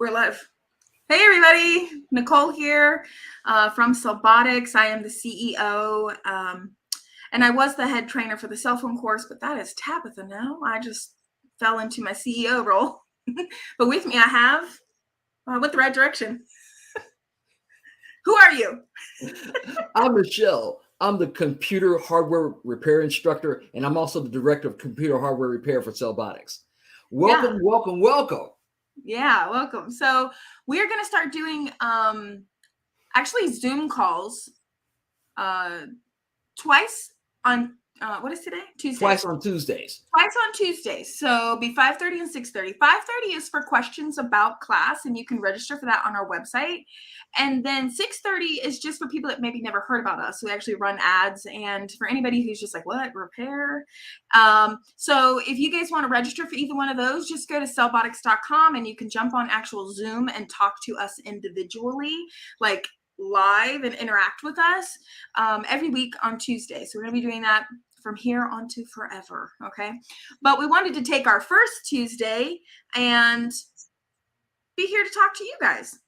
We're live. Hey, everybody. Nicole here from Celbotics. I am the CEO, and I was the head trainer for the cell phone course, but that is Tabitha now. I just fell into my CEO role. But with me, I went the right direction. Who are you? I'm Michelle. I'm the computer hardware repair instructor, and I'm also the director of computer hardware repair for Celbotics. Welcome, welcome. Yeah, welcome. So we're going to start doing actually Zoom calls twice on what is today? Tuesday. Twice on Tuesdays. Twice on Tuesdays. So be 5:30 and 6:30. 5:30 is for questions about class, and you can register for that on our website. And then 6:30 is just for people that maybe never heard about us. We actually run ads, and for anybody who's just like, what, repair? So if you guys want to register for either one of those, just go to celbotics.com and you can jump on actual Zoom and talk to us individually, like live, and interact with us every week on Tuesday. So we're going to be doing that from here on to forever. Okay. But we wanted to take our first Tuesday and be here to talk to you guys.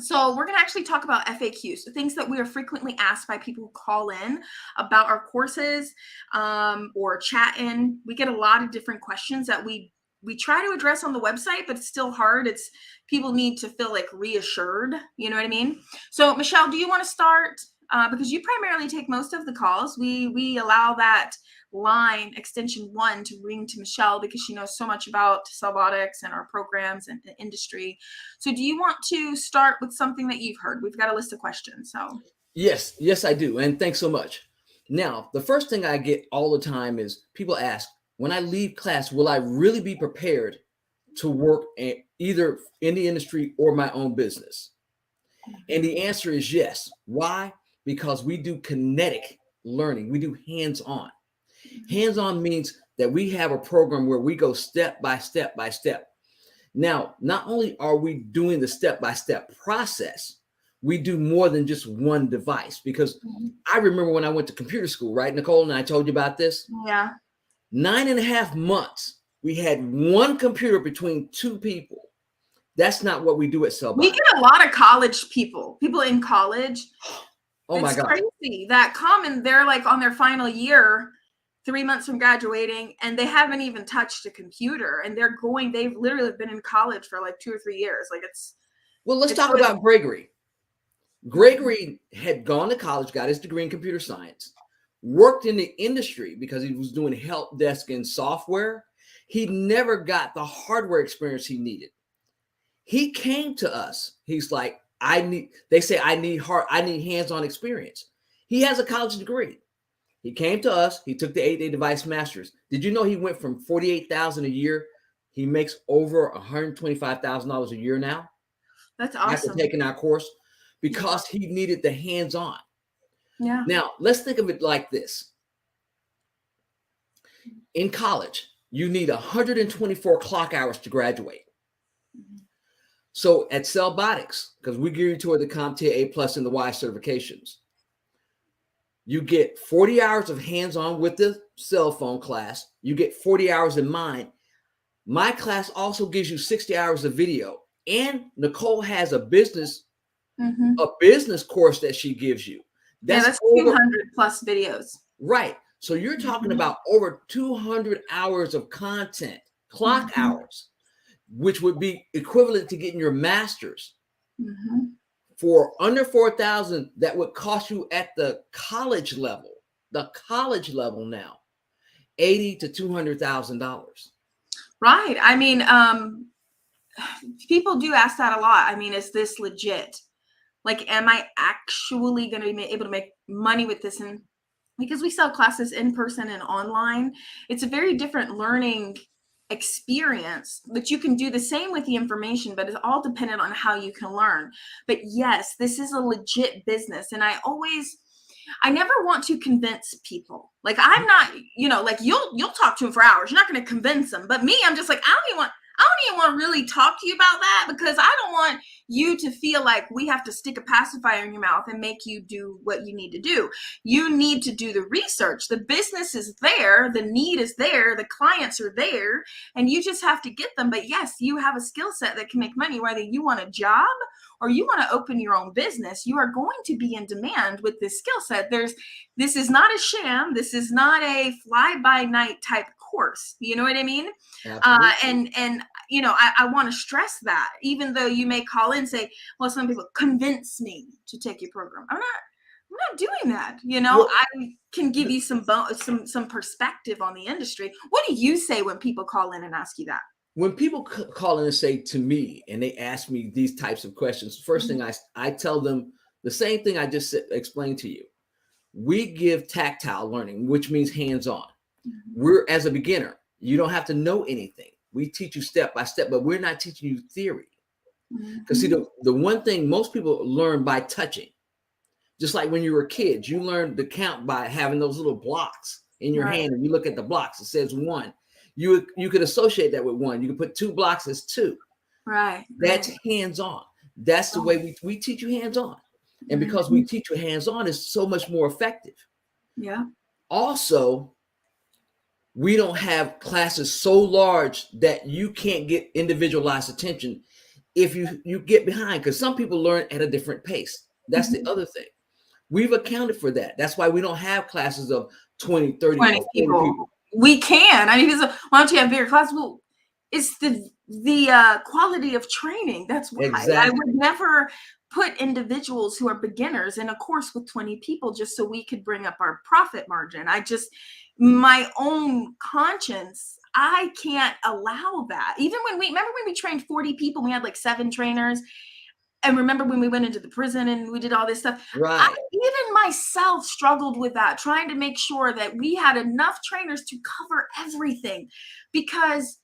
So we're going to actually talk about FAQs, things that we are frequently asked by people who call in about our courses or chat in. We get a lot of different questions that we try to address on the website, but it's still hard. It's people need to feel like reassured. You know what I mean? So Michelle, do you want to start? Because you primarily take most of the calls. We allow that line extension 1 to ring to Michelle because she knows so much about Celbotics and our programs and the industry. So do you want to start with something that you've heard? We've got a list of questions. So Yes, I do. And thanks so much. Now, the first thing I get all the time is people ask, when I leave class, will I really be prepared to work either in the industry or my own business? And the answer is yes. Why? Because we do kinetic learning. We do hands-on. Hands-on means that we have a program where we go step by step by step. Now, not only are we doing the step-by-step process, we do more than just one device. Because I remember when I went to computer school, right, Nicole, and I told you about this? Yeah. 9.5 months, we had one computer between two people. That's not what we do at Celbotics. We get a lot of college people in college. Oh my God. It's crazy that common. They're like on their final year, 3 months from graduating, and they haven't even touched a computer, and they've literally been in college for like 2 or 3 years. Like well, let's talk about Gregory. Gregory had gone to college, got his degree in computer science, worked in the industry because he was doing help desk and software. He never got the hardware experience he needed. He came to us. He's like, I need hands-on experience. He has a college degree. He came to us. He took the 8-day device masters. Did you know he went from $48,000 a year? He makes over $125,000 a year now. That's awesome. After taking our course, because he needed the hands-on. Yeah. Now, let's think of it like this. In college, you need 124 clock hours to graduate. So at Celbotics, because we gear you toward the CompTIA A+ and the Y certifications, you get 40 hours of hands-on with the cell phone class. You get 40 hours in mine. My class also gives you 60 hours of video. And Nicole has a business course that she gives you. That's 200 plus videos. Right. So you're talking about over 200 hours of content, clock hours, which would be equivalent to getting your master's for under $4,000. That would cost you at the college level now, $80,000 to $200,000. Right. I mean, people do ask that a lot. I mean, is this legit? Like, am I actually going to be able to make money with this? And because we sell classes in person and online, it's a very different learning experience, but you can do the same with the information, but it's all dependent on how you can learn. But yes, this is a legit business. And I never want to convince people. Like, I'm not, like you'll talk to them for hours. You're not going to convince them. But me, I'm just like, I don't even want to really talk to you about that, because I don't want you to feel like we have to stick a pacifier in your mouth and make you do what you need to do. You need to do the research. The business is there, the need is there, the clients are there, and you just have to get them. But yes, you have a skill set that can make money, whether you want a job or you want to open your own business. You are going to be in demand with this skill set. This is not a sham. This is not a fly by night type course. You know what I mean? And you know, I want to stress that, even though you may call in and say, well, some people convince me to take your program. I'm not doing that. You know, Well, I can give you some perspective on the industry. What do you say when people call in and ask you that? when people call in and say to me, and they ask me these types of questions, first thing I tell them the same thing I just explained to you. We give tactile learning, which means hands-on. We're, as a beginner, you don't have to know anything. We teach you step by step, but we're not teaching you theory. Because see, the one thing most people learn by touching, just like when you were kids, you learned to count by having those little blocks in your hand, and you look at the blocks, it says 1. You could associate that with 1. You could put 2 blocks as 2. Right. That's hands-on. That's the way we teach you hands-on. And because we teach you hands-on, it's so much more effective. Yeah. Also, we don't have classes so large that you can't get individualized attention if you get behind, because some people learn at a different pace. That's the other thing. We've accounted for that. That's why we don't have classes of 20, 30, 20 or 40 people. We can. I mean, why don't you have bigger classes? Well, it's the quality of training. That's why. Exactly. I would never put individuals who are beginners in a course with 20 people just so we could bring up our profit margin. My own conscience, I can't allow that. Even when we trained 40 people, we had like 7 trainers. And remember when we went into the prison and we did all this stuff? Right. Even myself struggled with that, trying to make sure that we had enough trainers to cover everything, because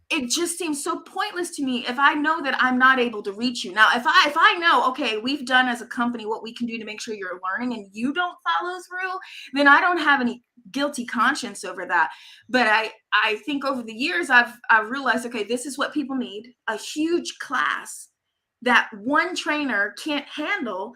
it just seems so pointless to me if I know that I'm not able to reach you. Now, if I know, okay, we've done as a company what we can do to make sure you're learning and you don't follow through, then I don't have any guilty conscience over that. But I think over the years I've realized, okay, this is what people need, a huge class that one trainer can't handle.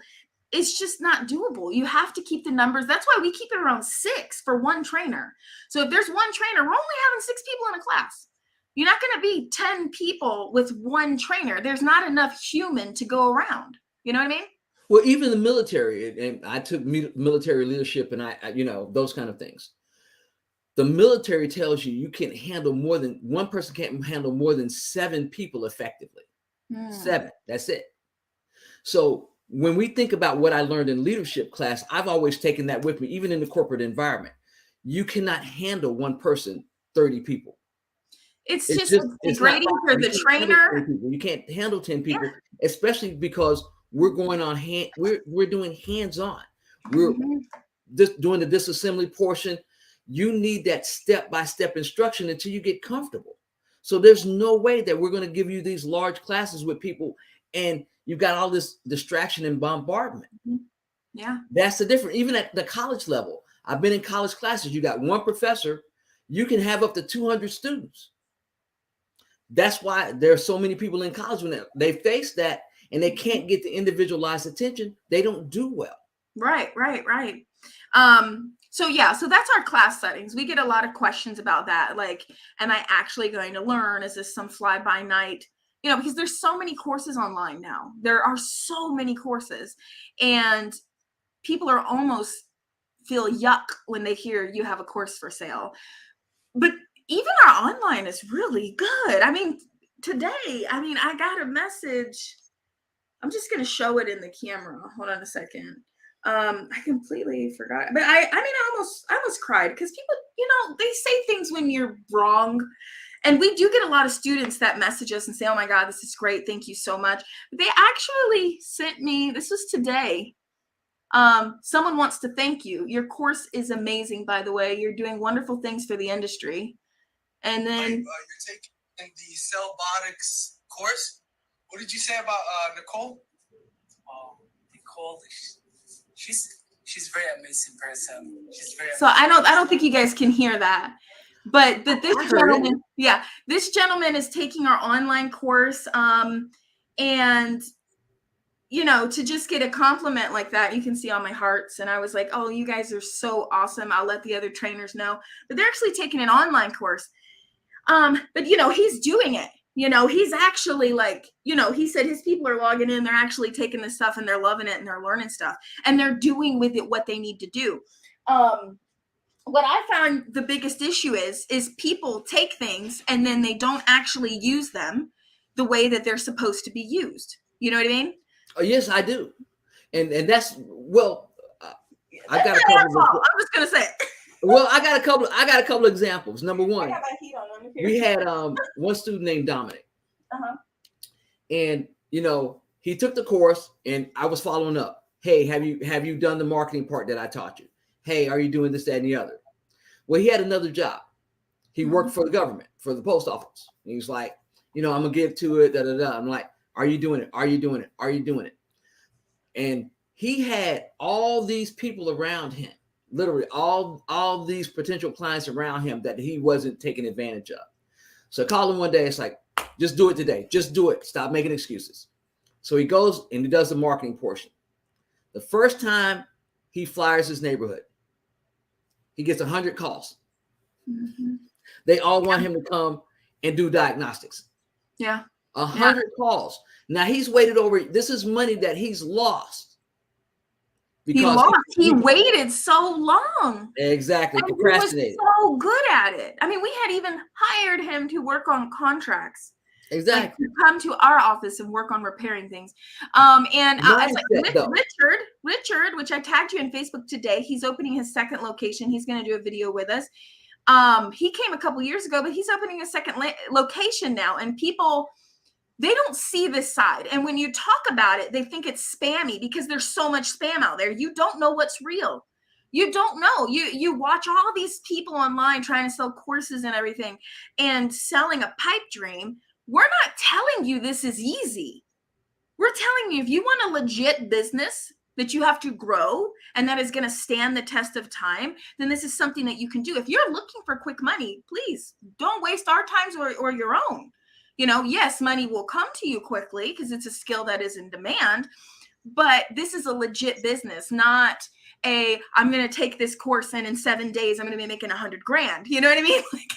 It's just not doable. You have to keep the numbers. That's why we keep it around 6 for one trainer. So if there's one trainer, we're only having 6 people in a class. You're not going to be 10 people with one trainer. There's not enough human to go around. You know what I mean? Well, even the military, and I took military leadership, and I those kind of things. The military tells you can handle more than one person can't handle more than 7 people effectively. 7, that's it. So when we think about what I learned in leadership class, I've always taken that with me, even in the corporate environment. You cannot handle one person, 30 people. It's just degrading for the trainer. You can't handle 10 people, especially because we're going on we're doing hands-on. We're just doing the disassembly portion. You need that step-by-step instruction until you get comfortable. So there's no way that we're going to give you these large classes with people and you've got all this distraction and bombardment. Yeah. That's the difference. Even at the college level, I've been in college classes. You got one professor, you can have up to 200 students. That's why there are so many people in college when they face that and they can't get the individualized attention. They don't do well. Right. So that's our class settings. We get a lot of questions about that. Like, am I actually going to learn? Is this some fly by night? Because there's so many courses online now. There are so many courses, and people are almost feel yuck when they hear you have a course for sale. But even our online is really good. I mean, today, I got a message. I'm just going to show it in the camera. Hold on a second. I completely forgot, but I almost cried because people, they say things when you're wrong. And we do get a lot of students that message us and say, oh my God, this is great. Thank you so much. But they actually sent me, this was today. Someone wants to thank you. Your course is amazing, by the way. You're doing wonderful things for the industry. And then you're taking the Cellbotics course. What did you say about Nicole? Nicole, she's very amazing person. She's very. So I don't think you guys can hear that, but this gentleman is taking our online course. And you know, to just get a compliment like that, you can see on my hearts. And I was like, oh, you guys are so awesome. I'll let the other trainers know. But they're actually taking an online course. But you know, he's doing it. You know, he's actually like, you know, he said his people are logging in, they're actually taking this stuff and they're loving it and they're learning stuff and they're doing with it what they need to do. What I found the biggest issue is people take things and then they don't actually use them the way that they're supposed to be used. You know what I mean? Oh, yes, I do. And that's, well, I got a That's couple all. of, I'm just gonna say it. well, I got a couple of examples. Number I one, got my heat on. I'm here. we had one student named Dominic. Uh-huh. And you know, he took the course and I was following up. Hey, have you done the marketing part that I taught you? Hey, are you doing this, that, and the other? Well, he had another job. He worked for the government, for the post office. And he was like, you know, I'm gonna give to it, da da da. I'm like, are you doing it? Are you doing it? Are you doing it? And he had all these people around him, literally all these potential clients around him that he wasn't taking advantage of. So I called him one day. It's like, just do it today. Just do it. Stop making excuses. So he goes and he does the marketing portion. The first time he flyers his neighborhood, he gets 100 calls. Mm-hmm. They all want him to come and do diagnostics. Yeah. 100 calls. Now he's waited over. This is money that he's lost. Because he waited so long. Exactly. And Procrastinated. he was so good at it. I mean, we had even hired him to work on contracts. Exactly. Like, to come to our office and work on repairing things. And I was like, Richard, which I tagged you in Facebook today, he's opening his second location. He's going to do a video with us. He came a couple years ago, but he's opening a second location now. And people, they don't see this side. And when you talk about it, they think it's spammy because there's so much spam out there. You don't know what's real. You don't know. You watch all these people online trying to sell courses and everything and selling a pipe dream. We're not telling you this is easy. We're telling you if you want a legit business that you have to grow and that is going to stand the test of time, then this is something that you can do. If you're looking for quick money, please don't waste our times or your own. You know, yes, money will come to you quickly because it's a skill that is in demand, but this is a legit business, not I'm going to take this course and in 7 days I'm going to be making 100 grand. You know what I mean? Like,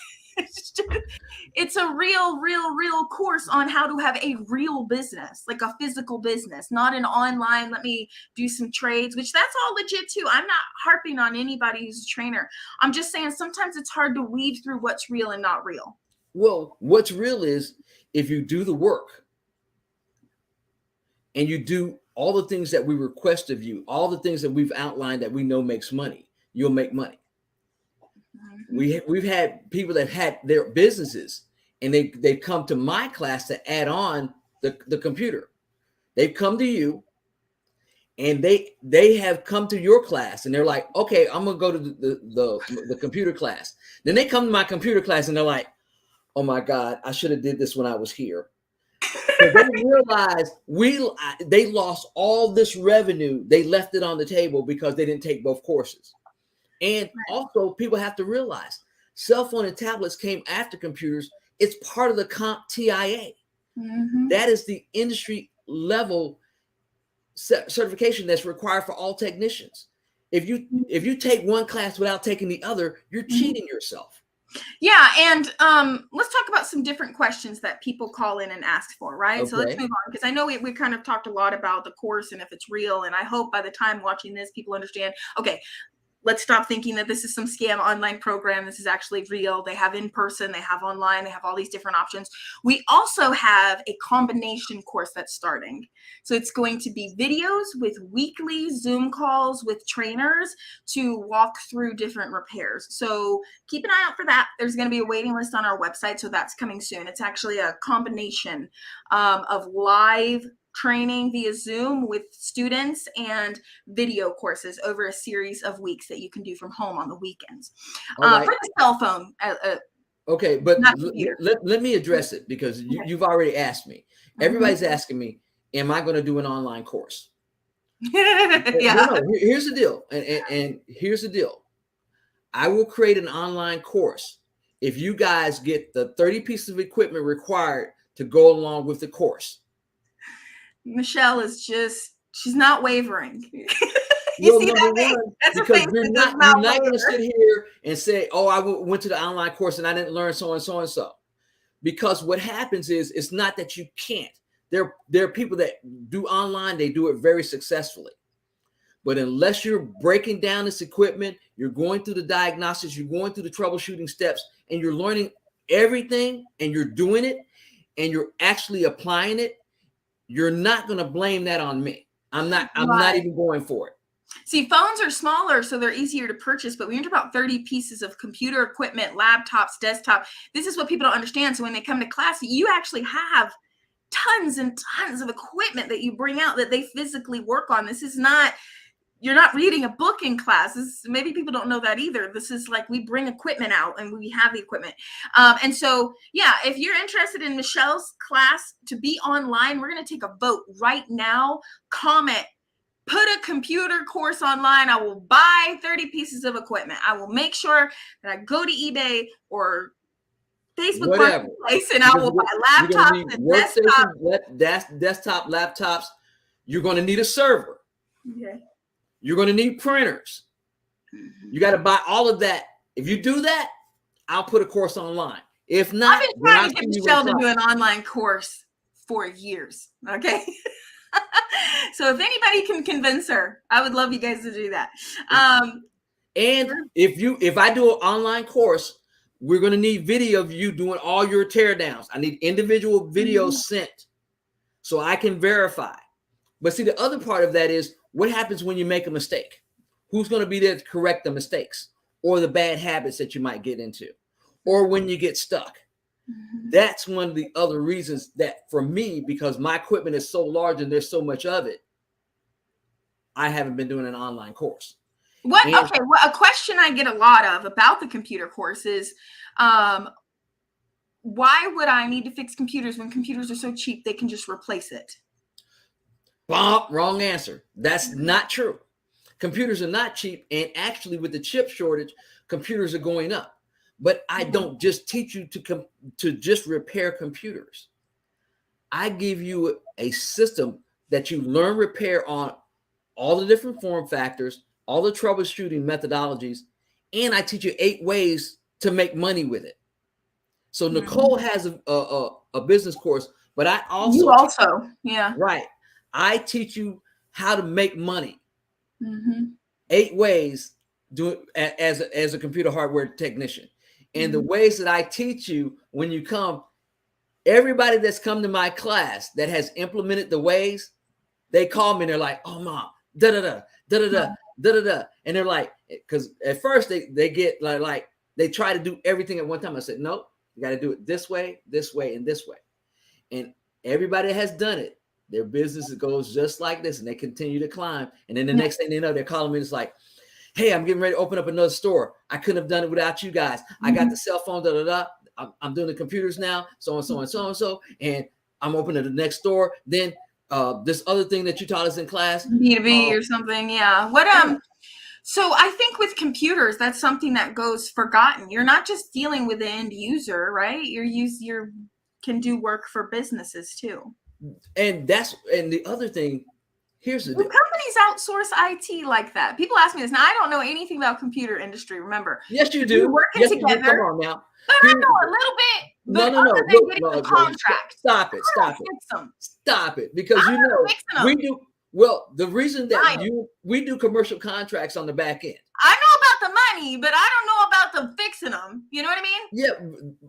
it's a real course on how to have a real business, like a physical business, not an online, let me do some trades, which that's all legit too. I'm not harping on anybody who's a trainer. I'm just saying sometimes it's hard to weed through what's real and not real. Well, what's real is if you do the work and you do all the things that we request of you, all the things that we've outlined that we know makes money, you'll make money. We've had people that had their businesses and they come to my class to add on the computer. They've come to you and they have come to your class and they're like, okay, I'm gonna go to the computer class. Then they come to my computer class and they're like, oh my God, I should have did this when I was here. So they realized they lost all this revenue. They left it on the table because they didn't take both courses. And also, people have to realize cell phone and tablets came after computers. It's part of the CompTIA. Mm-hmm. That is the industry level certification that's required for all technicians. If you take one class without taking the other, you're cheating yourself. Yeah, and let's talk about some different questions that people call in and ask for, right? Okay. So let's move on, because I know we kind of talked a lot about the course and if it's real, and I hope by the time watching this, people understand, okay, let's stop thinking that this is some scam online program. This is actually real. They have in person, they have online, they have all these different options. We also have a combination course that's starting. So it's going to be videos with weekly Zoom calls with trainers to walk through different repairs. So keep an eye out for that. There's going to be a waiting list on our website. So that's coming soon. It's actually a combination of live training via Zoom with students and video courses over a series of weeks that you can do from home on the weekends. Right. For the cell phone. Okay, but let me address it because you've already asked me. Everybody's asking me, am I going to do an online course? Yeah. No, here's the deal. And here's the deal. I will create an online course if you guys get the 30 pieces of equipment required to go along with the course. Michelle is she's not wavering. Well, See number that face? one, That's a because face you're that does not not going to waver. sit here and say, "Oh, I went to the online course and I didn't learn so and so and so." Because what happens is, it's not that you can't. There are people that do online; they do it very successfully. But unless you're breaking down this equipment, you're going through the diagnostics, you're going through the troubleshooting steps, and you're learning everything, and you're doing it, and you're actually applying it, you're not going to blame that on me. I'm not Right. even going for it. See, phones are smaller, so they're easier to purchase, but we talk about 30 pieces of computer equipment, laptops, desktop. This is what people don't understand. So when they come to class, you actually have tons and tons of equipment that you bring out that they physically work on. This is not, you're not reading a book in class. Maybe people don't know that either. This is like, we bring equipment out and we have the equipment. And so, yeah, if you're interested in Michelle's class to be online, we're going to take a vote right now. Comment, put a computer course online. I will buy 30 pieces of equipment. I will make sure that I go to eBay or Facebook Whatever. Marketplace and I will buy You're going to laptops need and desktops. workstations, desktop laptops. You're going to need a server. Okay. You're going to need printers. You got to buy all of that. If you do that, I'll put a course online. If not, I've been trying to get Michelle to do an online course for years. Okay. So if anybody can convince her, I would love you guys to do that. And if I do an online course, we're going to need video of you doing all your teardowns. I need individual videos sent so I can verify. But see, the other part of that is, what happens when you make a mistake? Who's going to be there to correct the mistakes or the bad habits that you might get into, or when you get stuck? That's one of the other reasons that, for me, because my equipment is so large and there's so much of it, I haven't been doing an online course. Well, a question I get a lot of about the computer course is, why would I need to fix computers when computers are so cheap they can just replace it? Wrong answer. That's not true. Computers are not cheap, and actually, with the chip shortage, computers are going up. But I don't just teach you to just repair computers. I give you a system that you learn repair on all the different form factors, all the troubleshooting methodologies, and I teach you 8 ways to make money with it. So Nicole has a business course, but I also yeah, right. I teach you how to make money. 8 ways as a computer hardware technician. And the ways that I teach you, when you come, everybody that's come to my class that has implemented the ways, they call me and they're like, "Oh, Mom, da da da da da da da da," and they're like, because at first they get like they try to do everything at one time. I said, "No, you got to do it this way, and this way." And everybody has done it. Their business goes just like this, and they continue to climb. And then the next thing they know, they're calling me. It's like, "Hey, I'm getting ready to open up another store. I couldn't have done it without you guys. I got the cell phone, da da da. I'm doing the computers now, so and so and so and so, and I'm opening the next store. Then this other thing that you taught us in class, B2B or something, yeah. So I think with computers, that's something that goes forgotten. You're not just dealing with the end user, right? You can do work for businesses too. And the other thing. Here's the deal. Companies outsource IT like that. People ask me this. Now, I don't know anything about computer industry. Remember? Yes, you do. We're working together. Come on now. But I know a little bit. No. Look, contract. Stop it. Because we do. Well, the reason that we do commercial contracts on the back end. I know about the money, but I don't know about the fixing them. You know what I mean? Yeah,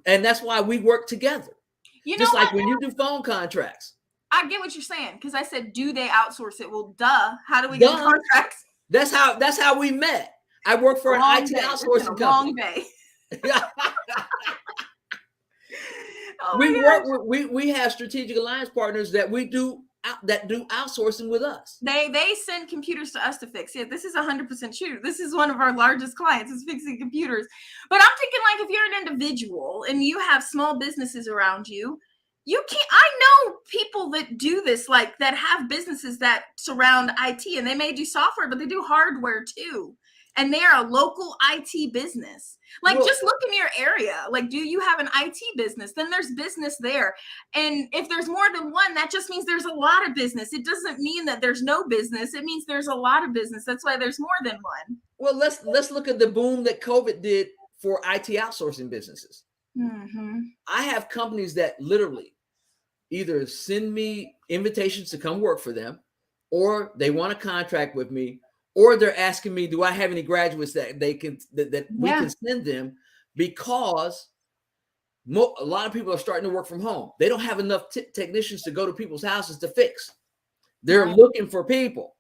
and that's why we work together. Just like when you do phone contracts. I get what you're saying, because I said, do they outsource it? Well, duh. How do we get contracts? That's how we met. I work for an IT outsourcing company. We have strategic alliance partners that do outsourcing with us. They send computers to us to fix. Yeah, this is 100% true. This is one of our largest clients is fixing computers. But I'm thinking, like, if you're an individual and you have small businesses around you, I know people that do this, like that have businesses that surround IT, and they may do software, but they do hardware too. and they are a local IT business. Like, Well, just look in your area. Like, do you have an IT business? Then there's business there. And if there's more than one, that just means there's a lot of business. It doesn't mean that there's no business. It means there's a lot of business. That's why there's more than one. well, let's look at the boom that COVID did for IT outsourcing businesses. Mm-hmm. I have companies that literally either send me invitations to come work for them, or they want a contract with me, or they're asking me, do I have any graduates that they can that we Yeah. can send them, because a lot of people are starting to work from home. They don't have enough technicians to go to people's houses to fix. They're Right. looking for people.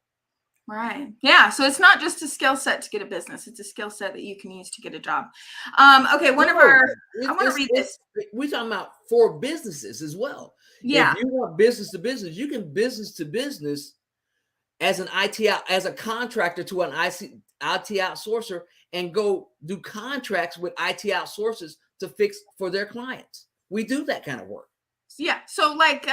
Right. Yeah. So it's not just a skill set to get a business. It's a skill set that you can use to get a job. Okay. I want to read this. We're talking about for businesses as well. Yeah. If you want business to business, you can business to business as an as a contractor to an IT outsourcer, and go do contracts with IT outsourcers to fix for their clients. We do that kind of work. Yeah. So like,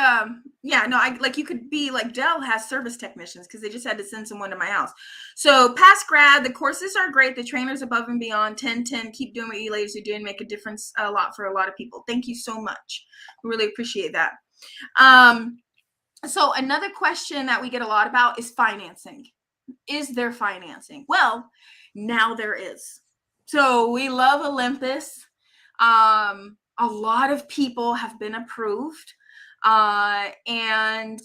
you could be like Dell has service technicians because they just had to send someone to my house. So past grad, the courses are great. The trainers above and beyond 10-10. Keep doing what you ladies are doing. Make a difference a lot for a lot of people. Thank you so much. We really appreciate that. So another question that we get a lot about is financing. Is there financing? Well, now there is. So we love Olympus. A lot of people have been approved, and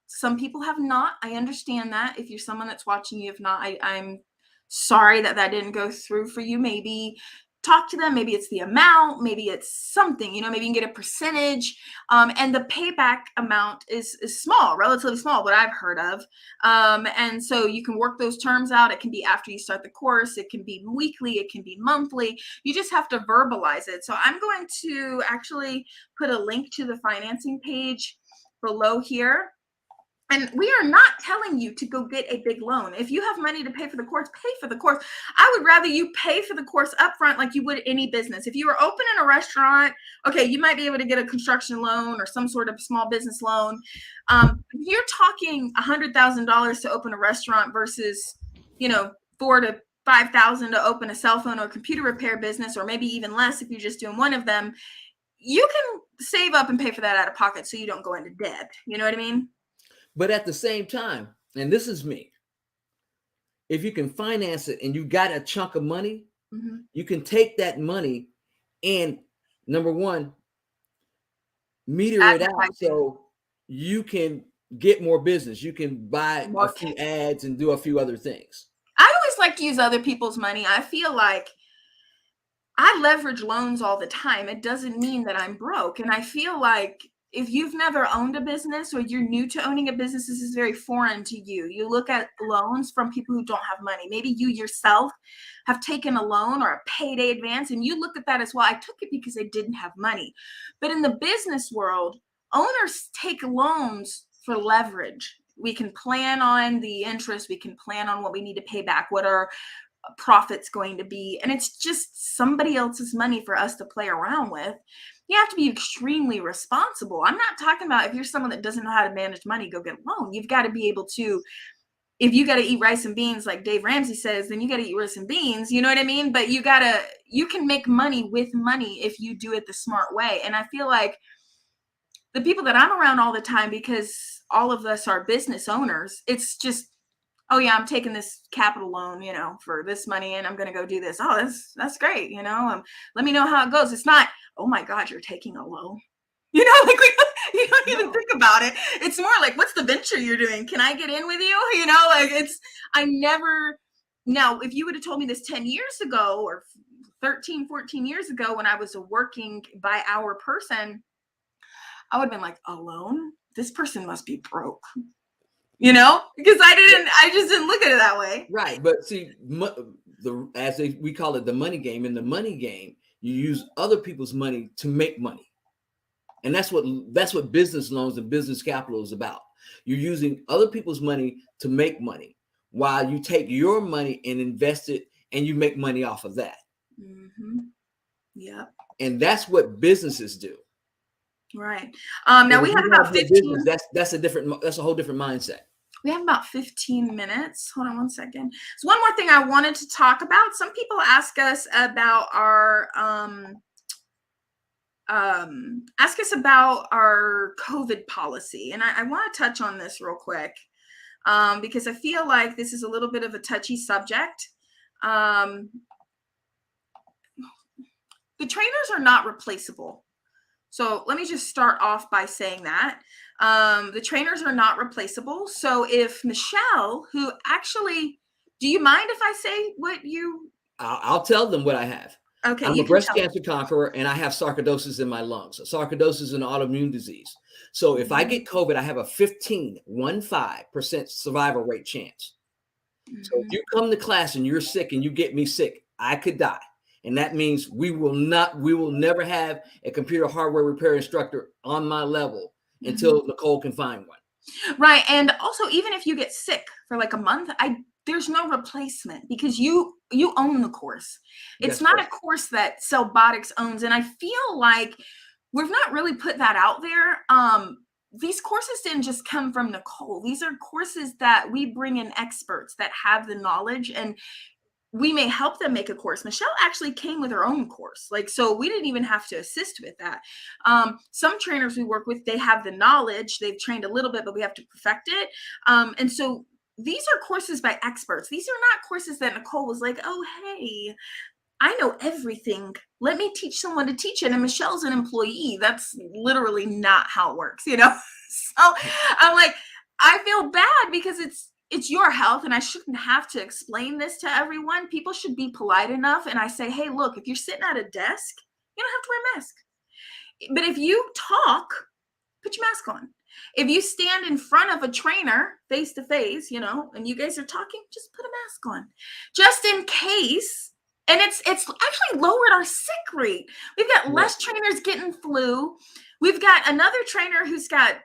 some people have not. I understand that. If you're someone that's watching, you have not. I'm sorry that didn't go through for you. Maybe talk to them. Maybe it's the amount. Maybe it's something. Maybe you can get a percentage. And the payback amount is small, relatively small, what I've heard of. And so you can work those terms out. It can be after you start the course. It can be weekly. It can be monthly. You just have to verbalize it. So I'm going to actually put a link to the financing page below here. And we are not telling you to go get a big loan. If you have money to pay for the course, pay for the course. I would rather you pay for the course upfront like you would any business. If you were opening a restaurant, okay, you might be able to get a construction loan or some sort of small business loan. If you're talking $100,000 to open a restaurant versus, $4,000 to $5,000 to open a cell phone or computer repair business, or maybe even less if you're just doing one of them, you can save up and pay for that out of pocket so you don't go into debt. You know what I mean? But at the same time, and this is me, if you can finance it and you got a chunk of money, Mm-hmm. you can take that money and, number one, meter it out so you can get more business. You can buy a few ads and do a few other things. I always like to use other people's money. I feel like I leverage loans all the time. It doesn't mean that I'm broke. And I feel like if you've never owned a business or you're new to owning a business, this is very foreign to you. You look at loans from people who don't have money. Maybe you yourself have taken a loan or a payday advance, and you look at that as, well, I took it because I didn't have money. But in the business world, owners take loans for leverage. We can plan on the interest. We can plan on what we need to pay back, what our profit's going to be. And it's just somebody else's money for us to play around with. You have to be extremely responsible. I'm not talking about if you're someone that doesn't know how to manage money, go get a loan. You've got to be able to, if you got to eat rice and beans, like Dave Ramsey says, then you got to eat rice and beans. You know what I mean? But you can make money with money if you do it the smart way. And I feel like the people that I'm around all the time, because all of us are business owners, it's just, oh yeah, I'm taking this capital loan, for this money, and I'm going to go do this. Oh, that's great. Let me know how it goes. It's not, oh my God, you're taking a loan. Like you don't even think about it. It's more like, what's the venture you're doing? Can I get in with you? Now, if you would have told me this 10 years ago or 13, 14 years ago when I was a working by hour person, I would have been like, a loan? This person must be broke. Because I just didn't look at it that way. Right. But see, we call it the money game. In the money game, you use other people's money to make money. And that's what business loans and business capital is about. You're using other people's money to make money while you take your money and invest it and you make money off of that. Mm-hmm. Yeah. And that's what businesses do. Right. Now we have about 15. That's a whole different mindset. We have about 15 minutes. Hold on one second. So one more thing I wanted to talk about. Some people ask us about our COVID policy, and I want to touch on this real quick because I feel like this is a little bit of a touchy subject. The trainers are not replaceable. So let me just start off by saying that. The trainers are not replaceable. So if Michelle, who actually, do you mind if I say what you? I'll tell them what I have. Okay, I'm you a can breast tell. cancer conqueror, and I have sarcoidosis in my lungs. Sarcoidosis is an autoimmune disease. So if I get COVID, I have a 15% survival rate chance. So if you come to class and you're sick and you get me sick, I could die. And that means we will never have a computer hardware repair instructor on my level until Nicole can find one. Right. And also, even if you get sick for like a month, there's no replacement because you own the course. It's That's not correct. a course that Cellbotics owns. And I feel like we've not really put that out there. These courses didn't just come from Nicole. These are courses that we bring in experts that have the knowledge, and we may help them make a course. Michelle actually came with her own course. Like, so we didn't even have to assist with that. Some trainers we work with, they have the knowledge, they've trained a little bit, but we have to perfect it. And so these are courses by experts. These are not courses that Nicole was like, oh, hey, I know everything. Let me teach someone to teach it. And Michelle's an employee. That's literally not how it works, you know? So I'm like, I feel bad because it's your health and I shouldn't have to explain this to everyone. People should be polite enough. And I say, hey, look, if you're sitting at a desk, you don't have to wear a mask. But if you talk, put your mask on. If you stand in front of a trainer face to face, you know, and you guys are talking, just put a mask on just in case. And it's actually lowered our sick rate. We've got less trainers getting flu. We've got another trainer who's got,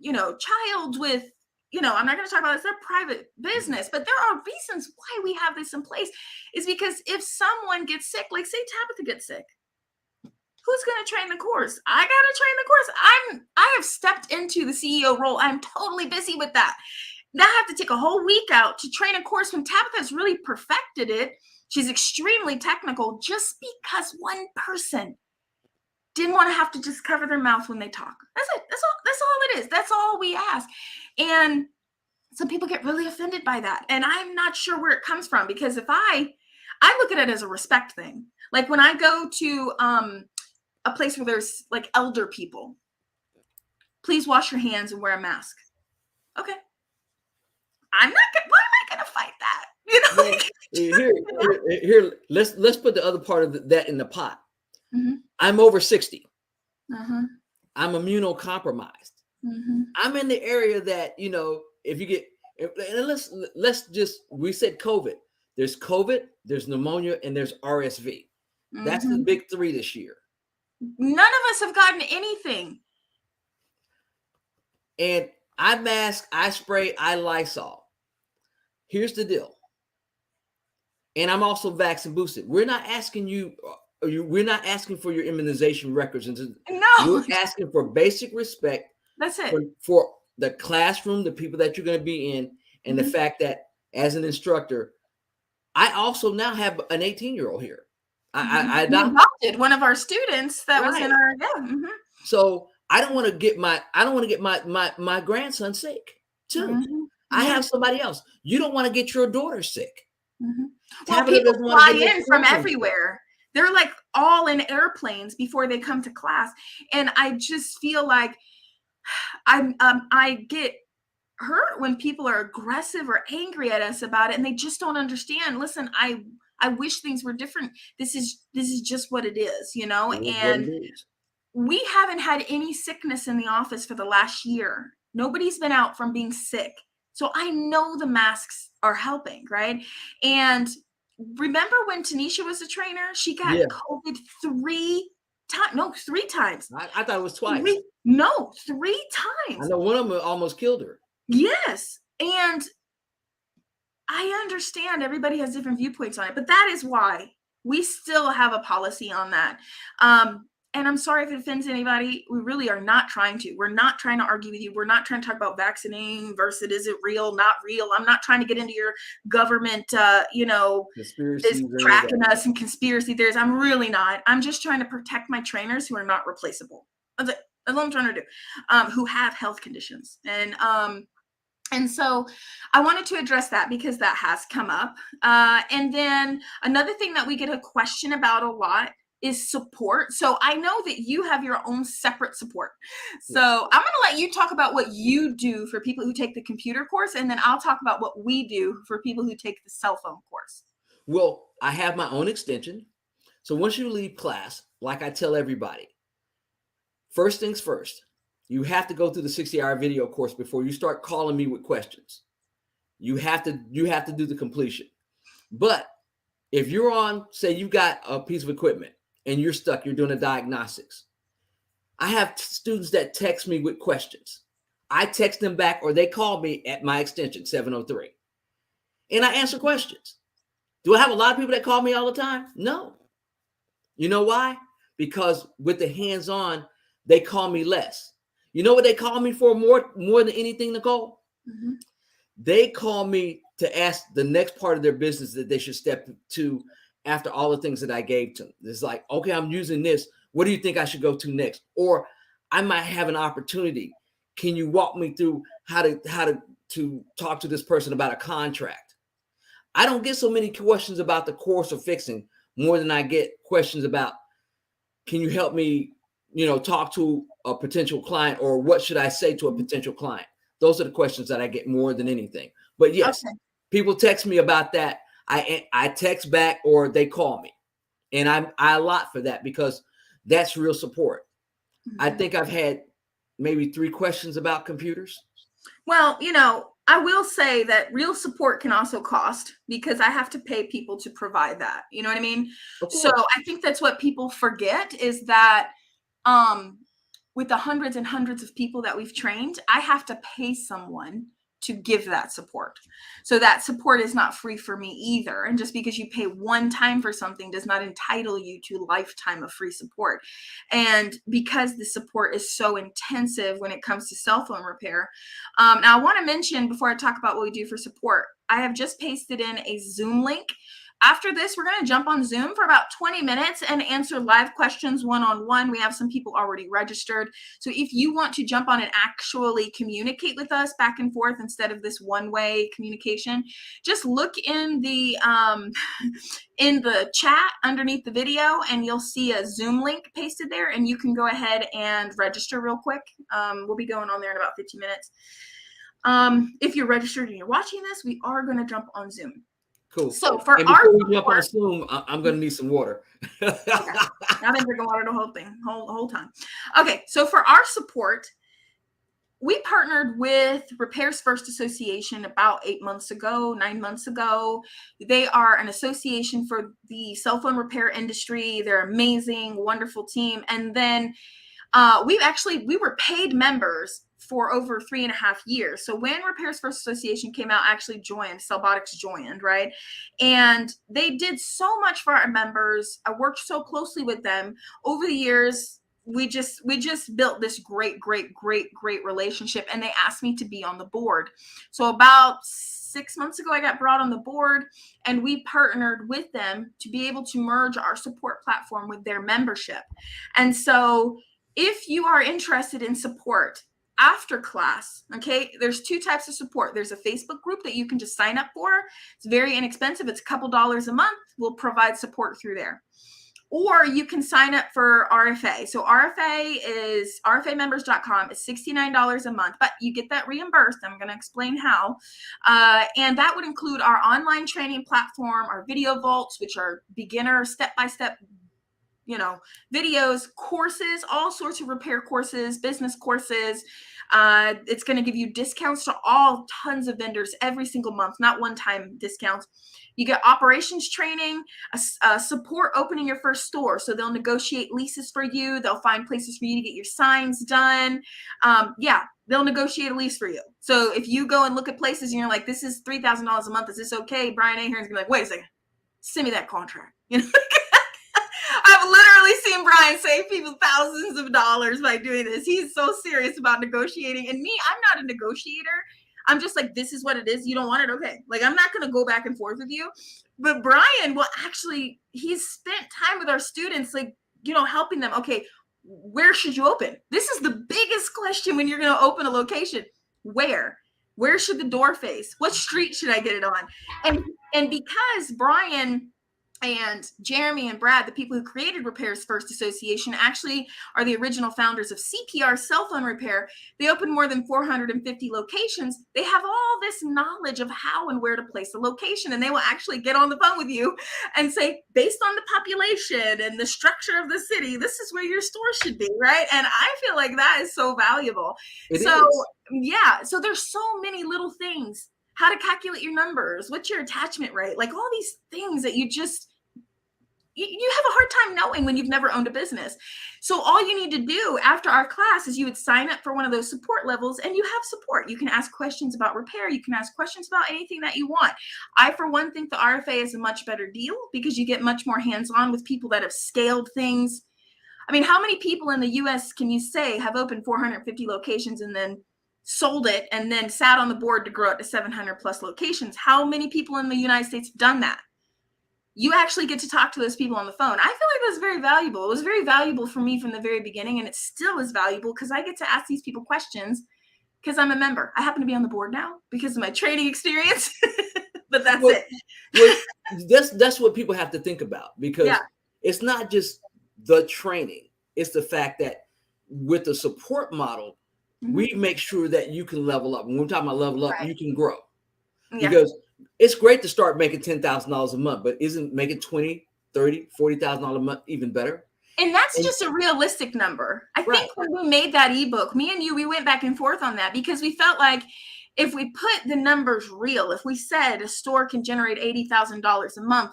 you know, child with, you know, I'm not going to talk about this, they're private business, but there are reasons why we have this in place is because if someone gets sick, like say Tabitha gets sick, who's going to train the course? I got to train the course. I have stepped into the CEO role. I'm totally busy with that. Now I have to take a whole week out to train a course when Tabitha's really perfected it. She's extremely technical just because one person didn't want to have to just cover their mouth when they talk. That's it. That's all it is. That's all we ask. And some people get really offended by that. And I'm not sure where it comes from because if I look at it as a respect thing. Like when I go to a place where there's like elder people, please wash your hands and wear a mask. Okay. Why am I going to fight that? You know, Here, let's put the other part of that in the pot. Mm-hmm. I'm over 60. Uh-huh. I'm immunocompromised. Mm-hmm. I'm in the area that, you know, if you get, let's just, we said COVID. There's COVID, there's pneumonia, and there's RSV. That's the big three this year. None of us have gotten anything. And I mask, I spray, I Lysol. Here's the deal. And I'm also vaccine boosted. We're not asking we're not asking for your immunization records. No. We're asking for basic respect. That's it. For the classroom, the people that you're going to be in, and the fact that as an instructor, I also now have an 18-year-old here. I adopted one of our students that was in our So I don't want to get my grandson sick too. I have somebody else. You don't want to get your daughter sick. Well, people fly in from everywhere. They're like all in airplanes before they come to class, and I just feel like I get hurt when people are aggressive or angry at us about it, and they just don't understand. Listen, I wish things were different. This is just what it is, you know. And we haven't had any sickness in the office for the last year. Nobody's been out from being sick. So I know the masks are helping, right? And remember when Tanisha was a trainer? She got COVID 3 times. No, 3 times. I thought it was twice. 3 times. I know one of them almost killed her. Yes. And I understand everybody has different viewpoints on it, but that is why we still have a policy on that. and I'm sorry if it offends anybody, we really are not trying to. We're not trying to argue with you. We're not trying to talk about vaccinating versus is it real, not real. I'm not trying to get into your government, is Conspiracies or any of tracking that. us and conspiracy theories. I'm really not. I'm just trying to protect my trainers who are not replaceable. That's it. That's what I'm trying to do. Who have health conditions. And so I wanted to address that because that has come up. And then another thing that we get a question about a lot is support. So I know that you have your own separate support. So I'm going to let you talk about what you do for people who take the computer course, and then I'll talk about what we do for people who take the cell phone course. Well, I have my own extension. So once you leave class, like I tell everybody, first things first, you have to go through the 60-hour video course before you start calling me with questions. You have to do the completion. But if you're on, say you got a piece of equipment and you're stuck, you're doing a diagnostics. I have students that text me with questions. I text them back or they call me at my extension 703. And I answer questions. Do I have a lot of people that call me all the time? No. You know why? Because with the hands-on, they call me less. You know what they call me for more than anything, Nicole? Mm-hmm. They call me to ask the next part of their business that they should step to after all the things that I gave to them. It's like, okay, I'm using this. What do you think I should go to next? Or I might have an opportunity. Can you walk me through how to talk to this person about a contract? I don't get so many questions about the course of fixing more than I get questions about, can you help me, talk to a potential client, or what should I say to a potential client? Those are the questions that I get more than anything. But yes, Okay. people text me about that. I text back or they call me, and I allot for that because that's real support. Mm-hmm. I think I've had maybe 3 questions about computers. Well, I will say that real support can also cost because I have to pay people to provide that. You know what I mean? So I think that's what people forget is that with the hundreds and hundreds of people that we've trained, I have to pay someone to give that support. So that support is not free for me either. And just because you pay one time for something does not entitle you to a lifetime of free support. And because the support is so intensive when it comes to cell phone repair. Now I want to mention before I talk about what we do for support, I have just pasted in a Zoom link. After this, we're going to jump on Zoom for about 20 minutes and answer live questions one-on-one. We have some people already registered. So if you want to jump on and actually communicate with us back and forth instead of this one-way communication, just look in the chat underneath the video and you'll see a Zoom link pasted there, and you can go ahead and register real quick. We'll be going on there in about 15 minutes. If you're registered and you're watching this, we are going to jump on Zoom. Cool. So for and our before we support, jump on Zoom, I'm going to need some water. Okay. I've been drinking water the whole time. Okay, so for our support, we partnered with Repairs First Association about 9 months ago. They are an association for the cell phone repair industry. They're amazing, wonderful team. And then we were paid members for over 3.5 years. So when Repairs First Association came out, I actually joined, Cellbotics joined, right? And they did so much for our members. I worked so closely with them over the years. We just built this great relationship, and they asked me to be on the board. So about 6 months ago, I got brought on the board, and we partnered with them to be able to merge our support platform with their membership. And so if you are interested in support after class, okay, there's 2 types of support. There's a Facebook group that you can just sign up for. It's very inexpensive. It's a couple dollars a month. We'll provide support through there. Or you can sign up for RFA. So RFAmembers.com is $69 a month, but you get that reimbursed. I'm going to explain how. And that would include our online training platform, our video vaults, which are beginner step-by-step videos, courses, all sorts of repair courses, business courses. It's going to give you discounts to all tons of vendors every single month, not one-time discounts. You get operations training, support opening your first store. So they'll negotiate leases for you. They'll find places for you to get your signs done. They'll negotiate a lease for you. So if you go and look at places and you're like, this is $3,000 a month, is this okay? Brian A. here is going to be like, wait a second, send me that contract. I've literally seen Brian save people thousands of dollars by doing this. He's so serious about negotiating. And me, I'm not a negotiator. I'm just like, this is what it is. You don't want it? Okay. Like, I'm not going to go back and forth with you. But Brian will actually, he's spent time with our students, like, you know, helping them. Okay, where should you open? This is the biggest question when you're going to open a location. Where should the door face? What street should I get it on? And because Brian and Jeremy and Brad, the people who created Repairs First Association, actually are the original founders of CPR cell phone repair. They opened more than 450 locations. They have all this knowledge of how and where to place a location. And they will actually get on the phone with you and say, based on the population and the structure of the city, this is where your store should be, right? And I feel like that is so valuable. Yeah, so there's so many little things. How to calculate your numbers, what's your attachment rate, like all these things that you have a hard time knowing when you've never owned a business. So all you need to do after our class is you would sign up for one of those support levels, and you have support. You can ask questions about repair. You can ask questions about anything that you want. I, for one, think the RFA is a much better deal because you get much more hands-on with people that have scaled things. I mean, how many people in the US can you say have opened 450 locations and then sold it and then sat on the board to grow it to 700 plus locations? How many people in the United States have done that? You actually get to talk to those people on the phone. I feel like that's very valuable. It was very valuable for me from the very beginning, and it still is valuable because I get to ask these people questions because I'm a member. I happen to be on the board now because of my training experience, but that's it. That's what people have to think about, because it's not just the training. It's the fact that with the support model, we make sure that you can level up. When we're talking about level up, you can grow. Because it's great to start making $10,000 a month, but isn't making $20,000, $30,000, $40,000 a month even better? And that's just a realistic number. I think when we made that ebook, me and you, we went back and forth on that because we felt like if we put the numbers real, if we said a store can generate $80,000 a month,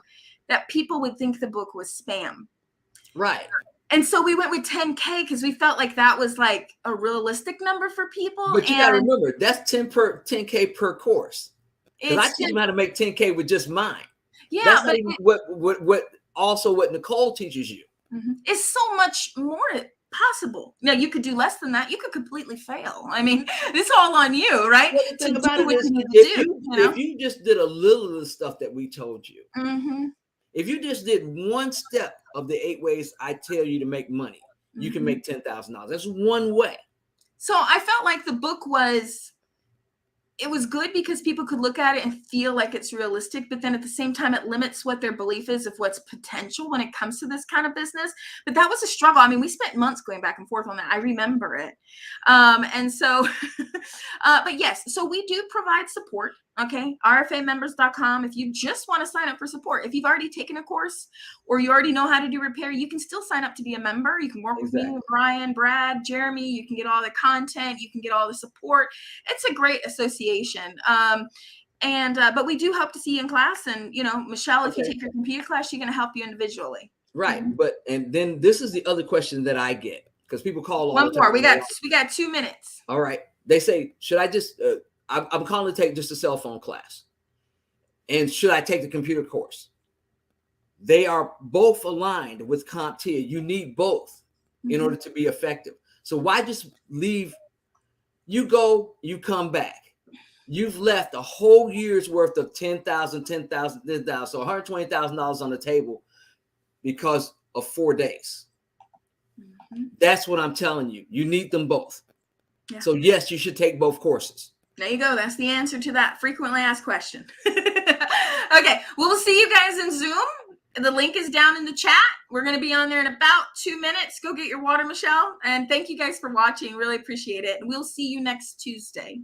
that people would think the book was spam. Right. And so we went with 10K because we felt like that was like a realistic number for people. But you got to remember, that's 10K per course. Because I teach them how to make 10K with just mine. Yeah, that's not even what Nicole teaches you. It's so much more possible. Now, you could do less than that. You could completely fail. I mean, it's all on you, right? Well, the thing about it is, if you just did a little of the stuff that we told you, if you just did one step of the 8 ways I tell you to make money, you can make $10,000. That's one way. So I felt like the book was good because people could look at it and feel like it's realistic, but then at the same time, it limits what their belief is of what's potential when it comes to this kind of business. But that was a struggle. I mean, we spent months going back and forth on that. I remember it. And so, but yes, so we do provide support. Okay. RFAmembers.com. If you just want to sign up for support, if you've already taken a course or you already know how to do repair, you can still sign up to be a member. You can work with me, with Brian, Brad, Jeremy. You can get all the content. You can get all the support. It's a great association. But we do hope to see you in class. And, you know, Michelle, if you take your computer class, she's going to help you individually. Right. And then this is the other question that I get, because people call all the time. One more. We got 2 minutes. All right. They say, should I just, I'm calling to take just a cell phone class. And should I take the computer course? They are both aligned with CompTIA. You need both in order to be effective. So why just leave? You go, you come back. You've left a whole year's worth of $10,000, so $120,000 on the table because of 4 days. That's what I'm telling you. You need them both. Yeah. So yes, you should take both courses. There you go. That's the answer to that frequently asked question. Okay. Well, we'll see you guys in Zoom. The link is down in the chat. We're going to be on there in about 2 minutes. Go get your water, Michelle. And thank you guys for watching. Really appreciate it. And we'll see you next Tuesday.